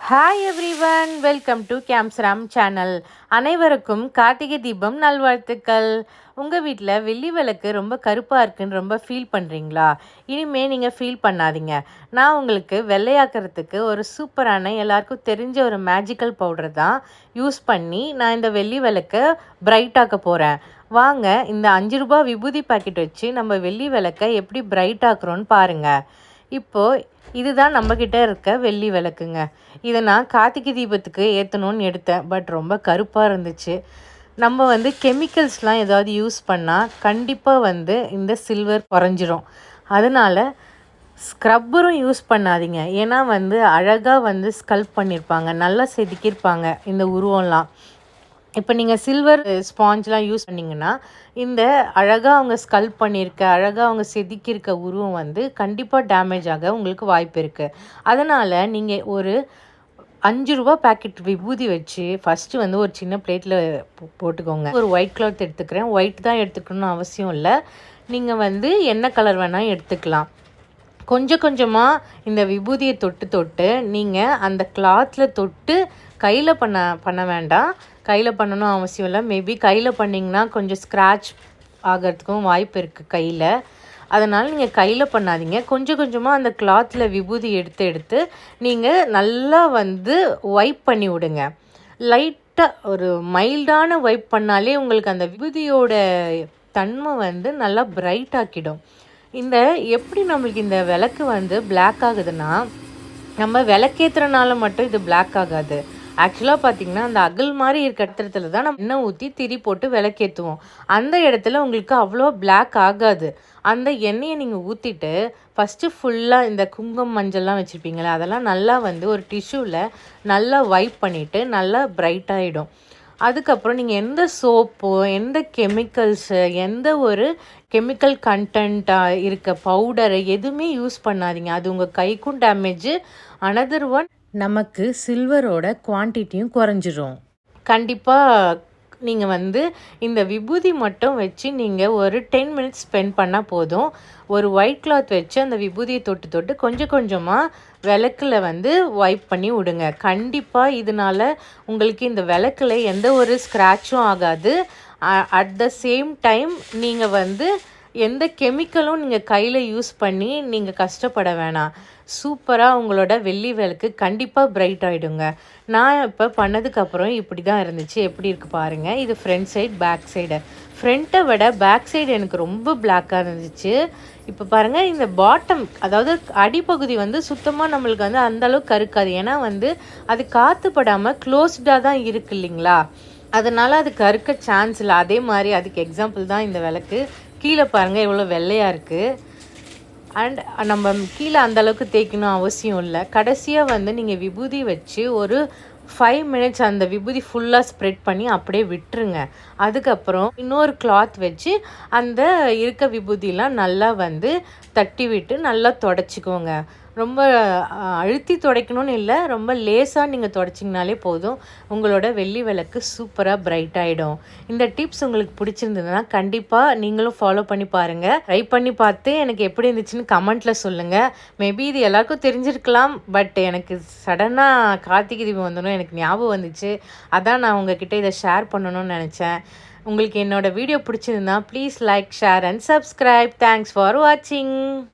Hi everyone, welcome to கேம்ஸ்ராம் channel. அனைவருக்கும் கார்த்திகை தீபம் நல்வாழ்த்துக்கள். உங்கள் வீட்டில் வெள்ளி விளக்கு ரொம்ப கருப்பாக இருக்குன்னு ரொம்ப ஃபீல் பண்ணுறீங்களா? இனிமேல் நீங்கள் ஃபீல் பண்ணாதீங்க. நான் உங்களுக்கு வெள்ளையாக்கிறதுக்கு ஒரு சூப்பரான எல்லாருக்கும் தெரிஞ்ச ஒரு மேஜிக்கல் பவுடர் தான் யூஸ் பண்ணி நான் இந்த வெள்ளி விளக்கை பிரைட்டாக்க போகிறேன். வாங்க இந்த 5 ரூபா விபூதி பாக்கெட் வச்சு நம்ம வெள்ளி விளக்கை எப்படி பிரைட் ஆக்குறோன்னு பாருங்கள். இப்போது இதுதான் நம்மக்கிட்ட இருக்க வெள்ளி விளக்குங்க. இதை நான் கார்த்திகை தீபத்துக்கு ஏற்றணும்னு எடுத்தேன். பட் ரொம்ப கருப்பாக இருந்துச்சு. நம்ம கெமிக்கல்ஸ்லாம் ஏதாவது யூஸ் பண்ணால் கண்டிப்பாக இந்த சில்வர் குறைஞ்சிரும். அதனால் ஸ்க்ரப்பரும் யூஸ் பண்ணாதீங்க. ஏன்னா அழகாக ஸ்கல்ப் பண்ணியிருப்பாங்க, நல்லா செதுக்கியிருப்பாங்க இந்த உருவம்லாம். இப்போ நீங்கள் சில்வர் ஸ்பாஞ்செலாம் யூஸ் பண்ணிங்கன்னா இந்த அழகாக அவங்க ஸ்கல்ப் பண்ணியிருக்க, அழகாக அவங்க செதுக்கியிருக்க உருவம் கண்டிப்பாக டேமேஜ் ஆக உங்களுக்கு வாய்ப்பு இருக்குது. அதனால் நீங்கள் ஒரு 5 ரூபா பேக்கெட் விபூதி வச்சு ஃபஸ்ட்டு ஒரு சின்ன பிளேட்டில் போட்டுக்கோங்க. ஒரு ஒயிட் கிளாத் எடுத்துக்கிறேன். ஒயிட் தான் எடுத்துக்கணும்னு அவசியம் இல்லை. நீங்கள் என்ன கலர் வேணால் எடுத்துக்கலாம். கொஞ்சம் கொஞ்சமாக இந்த விபூதியை தொட்டு நீங்கள் அந்த கிளாத்தில் தொட்டு கையில் பண்ண வேண்டாம். கையில் பண்ணணும் அவசியம் இல்லை. மேபி கையில் பண்ணிங்கன்னா கொஞ்சம் ஸ்க்ராட்ச் ஆகிறதுக்கும் வாய்ப்பு இருக்குது கையில். அதனால் நீங்கள் கையில் பண்ணாதீங்க. கொஞ்சம் கொஞ்சமாக அந்த கிளாத்தில் விபூதி எடுத்து நீங்கள் நல்லா வைப் பண்ணி விடுங்க. லைட்டாக ஒரு மைல்டான வைப் பண்ணாலே உங்களுக்கு அந்த விபூதியோட தன்மை நல்லா பிரைட் ஆக்கிடும். எப்படி நம்மளுக்கு இந்த விளக்கு பிளாக் ஆகுதுன்னா, நம்ம விளக்கேற்றுறனால மட்டும் இது பிளாக் ஆகாது. ஆக்சுவலாக பார்த்திங்கன்னா அந்த அகல் மாதிரி இருக்க இடத்துல தான் நம்ம எண்ணெய் ஊற்றி திரி போட்டு விளக்கேற்றுவோம். அந்த இடத்துல உங்களுக்கு அவ்வளோ பிளாக் ஆகாது. அந்த எண்ணெயை நீங்கள் ஊற்றிட்டு ஃபஸ்ட்டு ஃபுல்லாக இந்த குங்குமம் மஞ்சள்லாம் வச்சுருப்பீங்களே அதெல்லாம் நல்லா ஒரு டிஷ்யூவில் நல்லா வைப் பண்ணிவிட்டு நல்லா பிரைட் ஆகிடும். அதுக்கப்புறம் நீங்கள் எந்த சோப்போ, எந்த கெமிக்கல்ஸு, எந்த ஒரு கெமிக்கல் கண்டென்ட்டாக இருக்க பவுடரை எதுவுமே யூஸ் பண்ணாதீங்க. அது உங்கள் கைக்கும் டேமேஜு. அனதர் ஒன், நமக்கு சில்வரோட குவான்டிட்டியும் குறைஞ்சிரும். கண்டிப்பாக நீங்கள் இந்த விபூதி மட்டும் வச்சு நீங்கள் ஒரு 10 மினிட்ஸ் ஸ்பெண்ட் பண்ணால் போதும். ஒரு ஒயிட் கிளாத் வச்சு அந்த விபூதியை தொட்டு கொஞ்சம் கொஞ்சமாக விளக்கில் வைப் பண்ணி விடுங்க. கண்டிப்பாக இதனால் உங்களுக்கு இந்த விளக்கில் எந்த ஒரு ஸ்க்ராட்சும் ஆகாது. அட் த சேம் டைம் நீங்கள் எந்த கெமிக்கலும் நீங்கள் கையில் யூஸ் பண்ணி நீங்கள் கஷ்டப்பட வேணாம். சூப்பராக உங்களோட வெள்ளி விளக்கு கண்டிப்பாக பிரைட் ஆகிடுங்க. நான் இப்போ பண்ணதுக்கப்புறம் இப்படி தான் இருந்துச்சு. எப்படி இருக்குது பாருங்கள். இது ஃப்ரண்ட் சைடு, பேக் சைடு. ஃப்ரண்ட்டை விட பேக் சைடு எனக்கு ரொம்ப பிளாக்காக இருந்துச்சு. இப்போ பாருங்கள், இந்த பாட்டம், அதாவது அடிப்பகுதி சுத்தமாக நம்மளுக்கு அந்தளவுக்கு கருக்காது. ஏன்னா அது காற்று படாமல் க்ளோஸ்டாக தான் இருக்குது இல்லைங்களா? அதனால் அது கருக்க சான்ஸ் இல்லை. அதே மாதிரி அதுக்கு எக்ஸாம்பிள் தான் இந்த விளக்கு. கீழே பாருங்கள் எவ்வளோ வெள்ளையாக இருக்குது. அண்ட் நம்ம கீழே அந்தளவுக்கு தேய்க்கணும் அவசியம் இல்லை. கடைசியாக நீங்கள் விபூதி வச்சு ஒரு 5 மினிட்ஸ் அந்த விபூதி ஃபுல்லாக ஸ்ப்ரெட் பண்ணி அப்படியே விட்டுருங்க. அதுக்கப்புறம் இன்னொரு கிளாத் வச்சு அந்த இருக்க விபூதியெலாம் நல்லா தட்டி விட்டு நல்லா தொடச்சிக்கோங்க. ரொம்ப அழுத்தி துடைக்கணும்னு இல்லை, ரொம்ப லேசாக நீங்கள் துடைச்சிங்கனாலே போதும். உங்களோட வெள்ளி விளக்கு சூப்பராக பிரைட் ஆகிடும். இந்த டிப்ஸ் உங்களுக்கு பிடிச்சிருந்ததுன்னா கண்டிப்பாக நீங்களும் ஃபாலோ பண்ணி பாருங்கள். ட்ரை பண்ணி பார்த்து எனக்கு எப்படி இருந்துச்சுன்னு கமெண்ட்டில் சொல்லுங்கள். மேபி இது எல்லாருக்கும் தெரிஞ்சிருக்கலாம். பட் எனக்கு சடனாக கார்த்திகை தீபம் வந்தோன்னு எனக்கு ஞாபகம் வந்துச்சு. அதான் நான் உங்ககிட்ட இதை ஷேர் பண்ணணும்னு நினச்சேன். உங்களுக்கு என்னோடய வீடியோ பிடிச்சிருந்தா please like, share and subscribe. Thanks for வாட்சிங்.